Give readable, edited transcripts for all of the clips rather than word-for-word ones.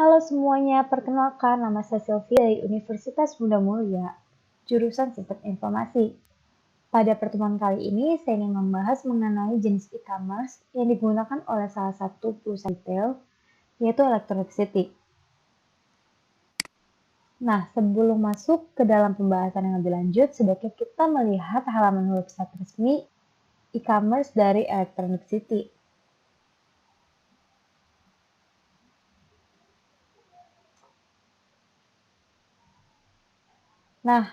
Halo semuanya, perkenalkan nama saya Sylvia dari Universitas Bunda Mulia, jurusan Sistem Informasi. Pada pertemuan kali ini, saya ingin membahas mengenai jenis e-commerce yang digunakan oleh salah satu perusahaan retail, yaitu Electronic City. Nah, sebelum masuk ke dalam pembahasan yang lebih lanjut, sebaiknya kita melihat halaman website resmi e-commerce dari Electronic City. Nah,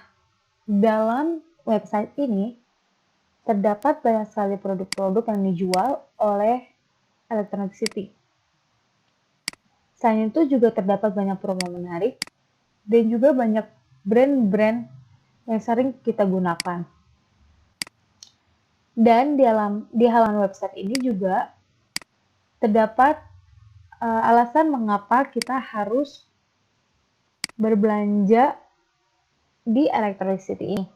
dalam website ini terdapat banyak sekali produk-produk yang dijual oleh Electronic City. Selain itu juga terdapat banyak promo menarik dan juga banyak brand-brand yang sering kita gunakan. Dan di halaman website ini juga terdapat alasan mengapa kita harus berbelanja di Electronic City ini.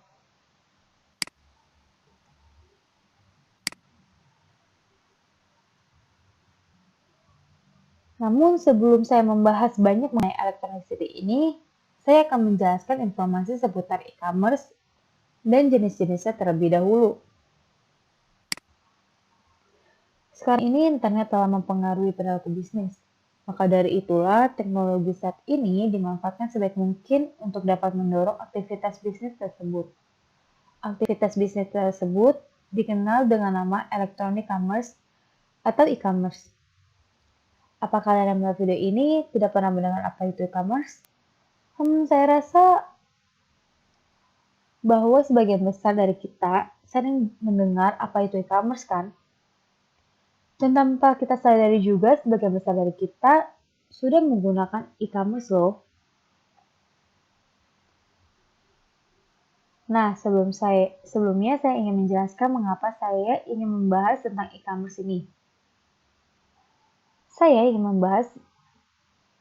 Namun sebelum saya membahas banyak mengenai Electronic City ini, saya akan menjelaskan informasi seputar e-commerce dan jenis-jenisnya terlebih dahulu. Sekarang ini internet telah mempengaruhi perilaku bisnis. Maka dari itulah teknologi saat ini dimanfaatkan sebaik mungkin untuk dapat mendorong aktivitas bisnis tersebut. Aktivitas bisnis tersebut dikenal dengan nama electronic commerce atau e-commerce. Apa kalian yang melihat video ini tidak pernah mendengar apa itu e-commerce? Saya rasa bahwa sebagian besar dari kita sering mendengar apa itu e-commerce kan? Dan tanpa kita sadari juga sebagian besar dari kita sudah menggunakan e-commerce loh. Nah, sebelumnya saya ingin menjelaskan mengapa saya ingin membahas tentang e-commerce ini. Saya ingin membahas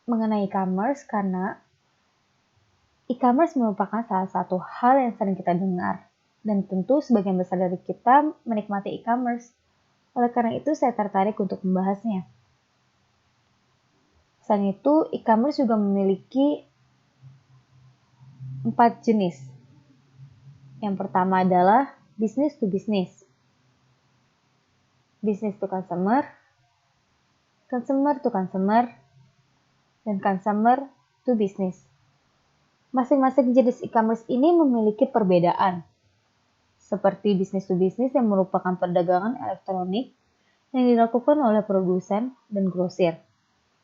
mengenai e-commerce karena e-commerce merupakan salah satu hal yang sering kita dengar. Dan tentu sebagian besar dari kita menikmati e-commerce. Oleh karena itu, saya tertarik untuk membahasnya. Selain itu, e-commerce juga memiliki 4 jenis. Yang pertama adalah business to business. Business to consumer, consumer to consumer, dan consumer to business. Masing-masing jenis e-commerce ini memiliki perbedaan. Seperti business to business yang merupakan perdagangan elektronik yang dilakukan oleh produsen dan grosir.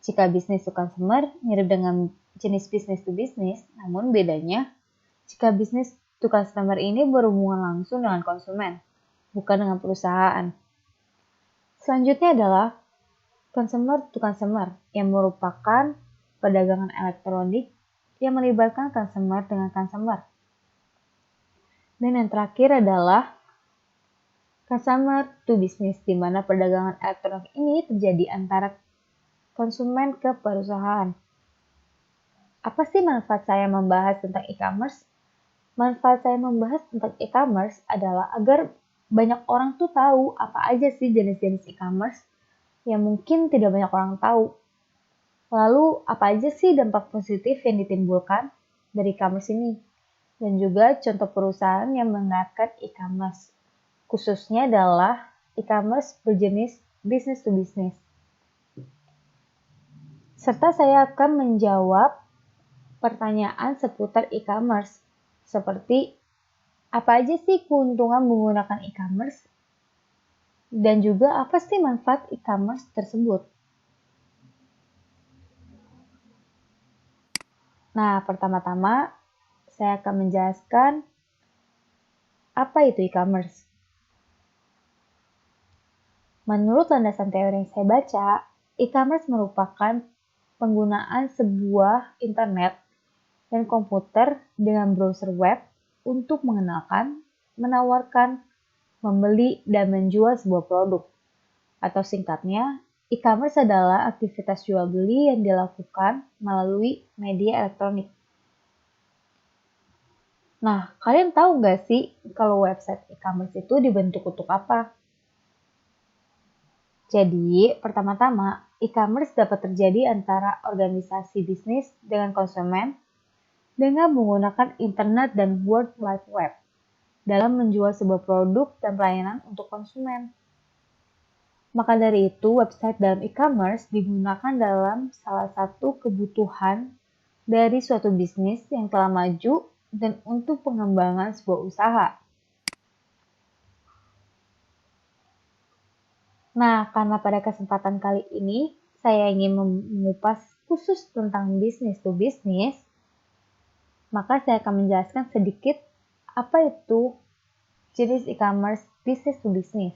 Jika business to consumer mirip dengan jenis business to business, namun bedanya jika business to customer ini berhubungan langsung dengan konsumen, bukan dengan perusahaan. Selanjutnya adalah consumer to consumer yang merupakan perdagangan elektronik yang melibatkan consumer dengan consumer. Dan yang terakhir adalah consumer to business, di mana perdagangan elektronik ini terjadi antara konsumen ke perusahaan. Apa sih manfaat saya membahas tentang e-commerce? Manfaat saya membahas tentang e-commerce adalah agar banyak orang tuh tahu apa aja sih jenis-jenis e-commerce yang mungkin tidak banyak orang tahu. Lalu apa aja sih dampak positif yang ditimbulkan dari e-commerce ini? Dan juga contoh perusahaan yang menerapkan e-commerce. Khususnya adalah e-commerce berjenis business to business. Serta saya akan menjawab pertanyaan seputar e-commerce. Seperti, apa aja sih keuntungan menggunakan e-commerce? Dan juga apa sih manfaat e-commerce tersebut? Nah, pertama-tama saya akan menjelaskan apa itu e-commerce. Menurut landasan teori yang saya baca, e-commerce merupakan penggunaan sebuah internet dan komputer dengan browser web untuk mengenalkan, menawarkan, membeli, dan menjual sebuah produk. Atau singkatnya, e-commerce adalah aktivitas jual beli yang dilakukan melalui media elektronik. Nah, kalian tahu nggak sih kalau website e-commerce itu dibentuk untuk apa? Jadi, pertama-tama, e-commerce dapat terjadi antara organisasi bisnis dengan konsumen dengan menggunakan internet dan World Wide Web dalam menjual sebuah produk dan pelayanan untuk konsumen. Maka dari itu, website dalam e-commerce digunakan dalam salah satu kebutuhan dari suatu bisnis yang telah maju dan untuk pengembangan sebuah usaha. Nah, karena pada kesempatan kali ini saya ingin mengupas khusus tentang bisnis to bisnis, maka saya akan menjelaskan sedikit apa itu jenis e-commerce business to business.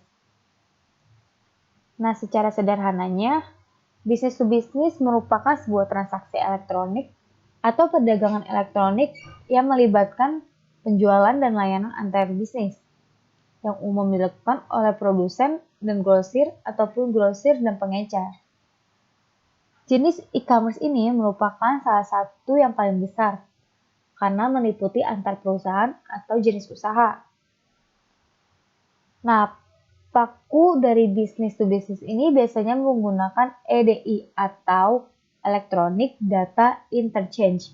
Nah, secara sederhananya, business to business merupakan sebuah transaksi elektronik atau perdagangan elektronik yang melibatkan penjualan dan layanan antar bisnis yang umum dilakukan oleh produsen dan grosir ataupun grosir dan pengecer. Jenis e-commerce ini merupakan salah satu yang paling besar karena meliputi antar perusahaan atau jenis usaha. Nah, paku dari business to business ini biasanya menggunakan EDI atau Electronic Data Interchange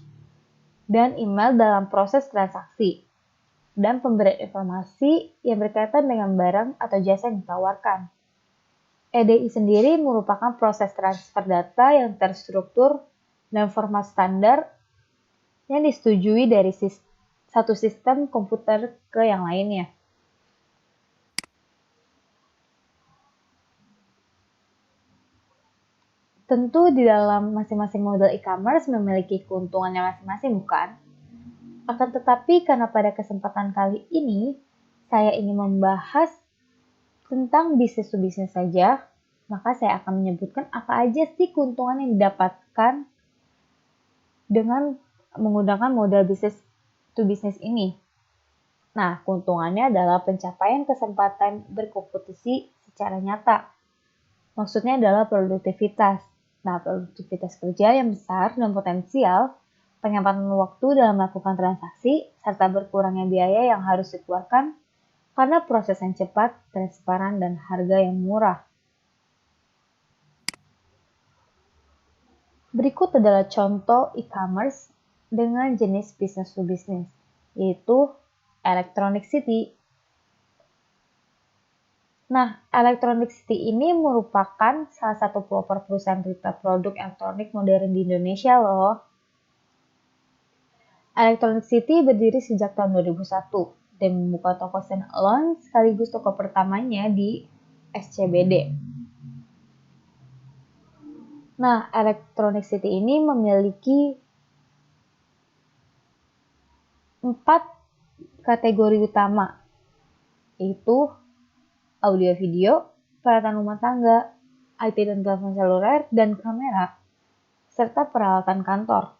dan email dalam proses transaksi dan pemberian informasi yang berkaitan dengan barang atau jasa yang ditawarkan. EDI sendiri merupakan proses transfer data yang terstruktur dan format standar yang disetujui dari satu sistem komputer ke yang lainnya. Tentu di dalam masing-masing model e-commerce memiliki keuntungannya masing-masing, bukan? Akan tetapi karena pada kesempatan kali ini saya ingin membahas tentang bisnis to bisnis saja, maka saya akan menyebutkan apa aja sih keuntungan yang didapatkan dengan menggunakan model bisnis to bisnis ini. Nah, keuntungannya adalah pencapaian kesempatan berkompetisi secara nyata. Maksudnya adalah produktivitas. Nah, produktivitas kerja yang besar dan potensial, penghematan waktu dalam melakukan transaksi, serta berkurangnya biaya yang harus dikeluarkan karena proses yang cepat, transparan, dan harga yang murah. Berikut adalah contoh e-commerce dengan jenis business to business, yaitu Electronic City. Nah, Electronic City ini merupakan salah satu pelopor perusahaan retail produk elektronik modern di Indonesia loh. Electronic City berdiri sejak tahun 2001 dan membuka toko stand-alone sekaligus toko pertamanya di SCBD. Nah, Electronic City ini memiliki 4 kategori utama, yaitu audio video, peralatan rumah tangga, IT dan telepon seluler, dan kamera, serta peralatan kantor.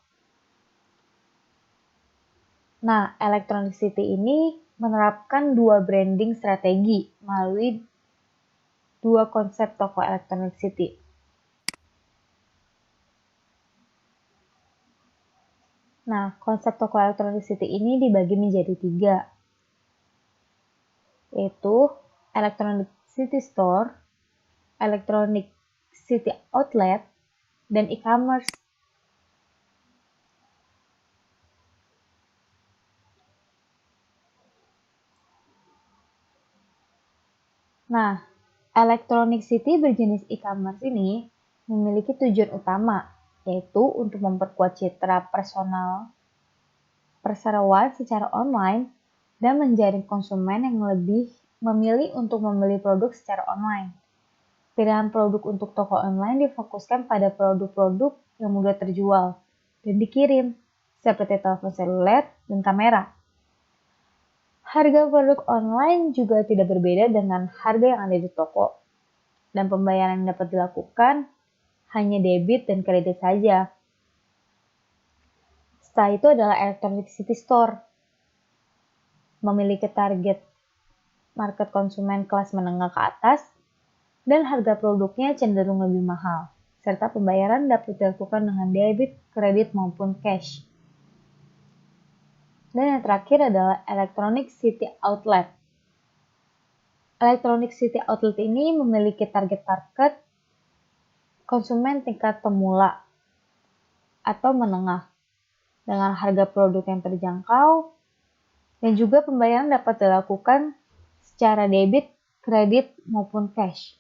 Nah, Electronic City ini menerapkan 2 branding strategi melalui 2 konsep toko Electronic City. Nah, konsep toko Electronic City ini dibagi menjadi 3, yaitu Electronic City Store, Electronic City Outlet, dan e-commerce. Nah, Electronic City berjenis e-commerce ini memiliki tujuan utama, yaitu untuk memperkuat citra personal perseroan secara online dan menjaring konsumen yang lebih memilih untuk membeli produk secara online. Pilihan produk untuk toko online difokuskan pada produk-produk yang mudah terjual dan dikirim, seperti telepon seluler dan kamera. Harga produk online juga tidak berbeda dengan harga yang ada di toko, dan pembayaran yang dapat dilakukan hanya debit dan kredit saja. Setelah itu adalah Electronic City Store, memiliki target market konsumen kelas menengah ke atas, dan harga produknya cenderung lebih mahal, serta pembayaran dapat dilakukan dengan debit, kredit, maupun cash. Dan yang terakhir adalah Electronic City Outlet. Electronic City Outlet ini memiliki target market konsumen tingkat pemula atau menengah dengan harga produk yang terjangkau, dan juga pembayaran dapat dilakukan secara debit, kredit, maupun cash.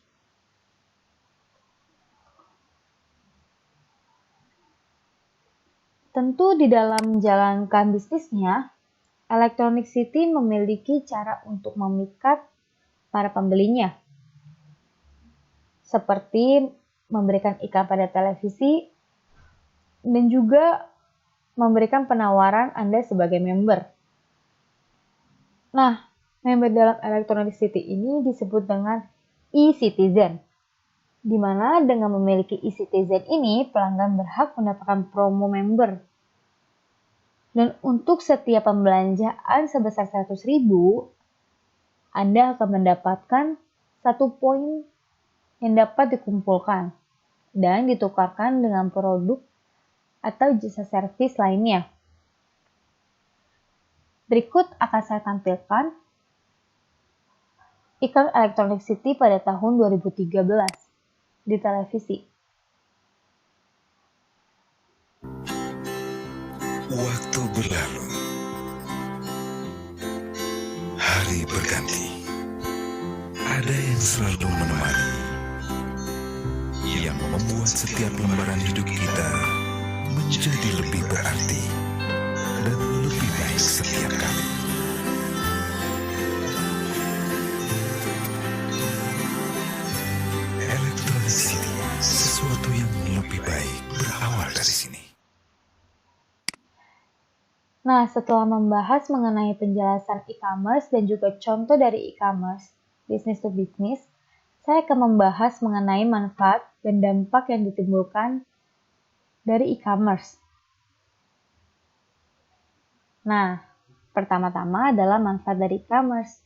Tentu di dalam menjalankan bisnisnya, Electronic City memiliki cara untuk memikat para pembelinya, seperti memberikan iklan pada televisi dan juga memberikan penawaran Anda sebagai member. Nah, member dalam Electronic City ini disebut dengan e-citizen, di mana dengan memiliki e-citizen ini, pelanggan berhak mendapatkan promo member. Dan untuk setiap pembelanjaan sebesar 100.000, Anda akan mendapatkan 1 poin yang dapat dikumpulkan dan ditukarkan dengan produk atau jasa servis lainnya. Berikut akan saya tampilkan iklan Electronic City pada tahun 2013 di televisi. Waktu berlalu, hari berganti. Ada yang selalu menemani, yang membuat setiap lembaran hidup kita menjadi lebih berarti dan lebih baik setiap kali. Electronic City, sesuatu yang lebih baik berawal dari sini. Nah, setelah membahas mengenai penjelasan e-commerce dan juga contoh dari e-commerce, business to business, saya akan membahas mengenai manfaat dan dampak yang ditimbulkan dari e-commerce. Nah, pertama-tama adalah manfaat dari e-commerce.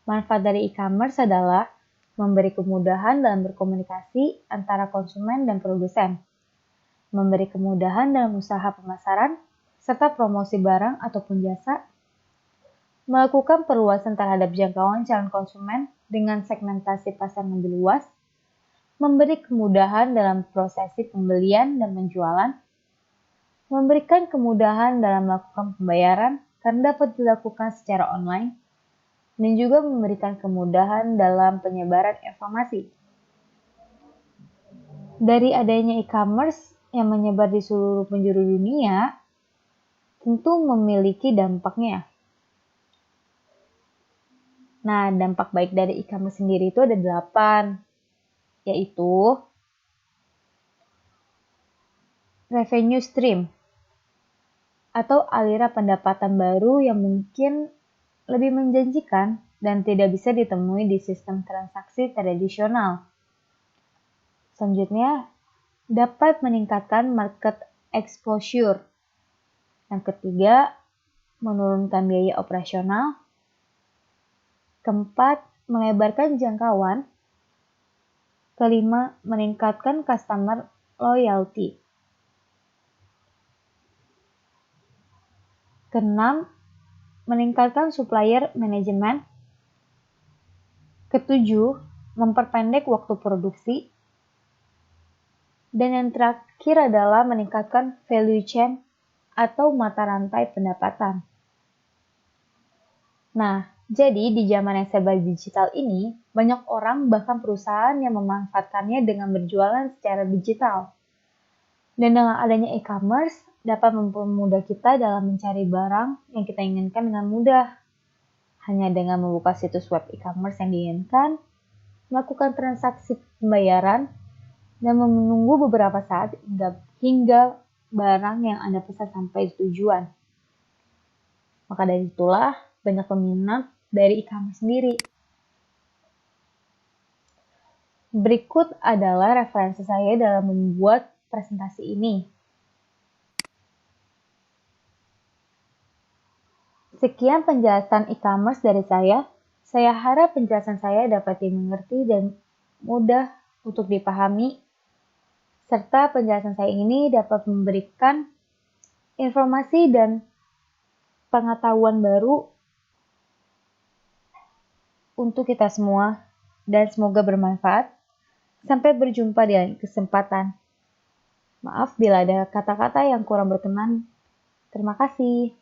Manfaat dari e-commerce adalah memberi kemudahan dalam berkomunikasi antara konsumen dan produsen, memberi kemudahan dalam usaha pemasaran, serta promosi barang ataupun jasa, melakukan perluasan terhadap jangkauan calon konsumen dengan segmentasi pasar lebih luas, memberi kemudahan dalam prosesi pembelian dan penjualan, memberikan kemudahan dalam melakukan pembayaran karena dapat dilakukan secara online, dan juga memberikan kemudahan dalam penyebaran informasi. Dari adanya e-commerce yang menyebar di seluruh penjuru dunia, tentu memiliki dampaknya. Nah, dampak baik dari e-commerce sendiri itu ada 8, yaitu revenue stream atau aliran pendapatan baru yang mungkin lebih menjanjikan dan tidak bisa ditemui di sistem transaksi tradisional. Selanjutnya, dapat meningkatkan market exposure. Yang ketiga, menurunkan biaya operasional. Keempat, melebarkan jangkauan. Kelima, meningkatkan customer loyalty. Keenam, meningkatkan supplier management. Ketujuh, memperpendek waktu produksi. Dan yang terakhir adalah meningkatkan value chain atau mata rantai pendapatan. Nah, jadi di zaman yang serba digital ini, banyak orang bahkan perusahaan yang memanfaatkannya dengan berjualan secara digital. Dan dengan adanya e-commerce, dapat mempermudah kita dalam mencari barang yang kita inginkan dengan mudah. Hanya dengan membuka situs web e-commerce yang diinginkan, melakukan transaksi pembayaran, dan menunggu beberapa saat hingga barang yang Anda pesan sampai tujuan. Maka dari itulah banyak peminat dari e-commerce sendiri. Berikut adalah referensi saya dalam membuat presentasi ini. Sekian penjelasan e-commerce dari saya. Saya harap penjelasan saya dapat dimengerti dan mudah untuk dipahami, serta penjelasan saya ini dapat memberikan informasi dan pengetahuan baru untuk kita semua, dan semoga bermanfaat. Sampai berjumpa di lain kesempatan. Maaf bila ada kata-kata yang kurang berkenan. Terima kasih.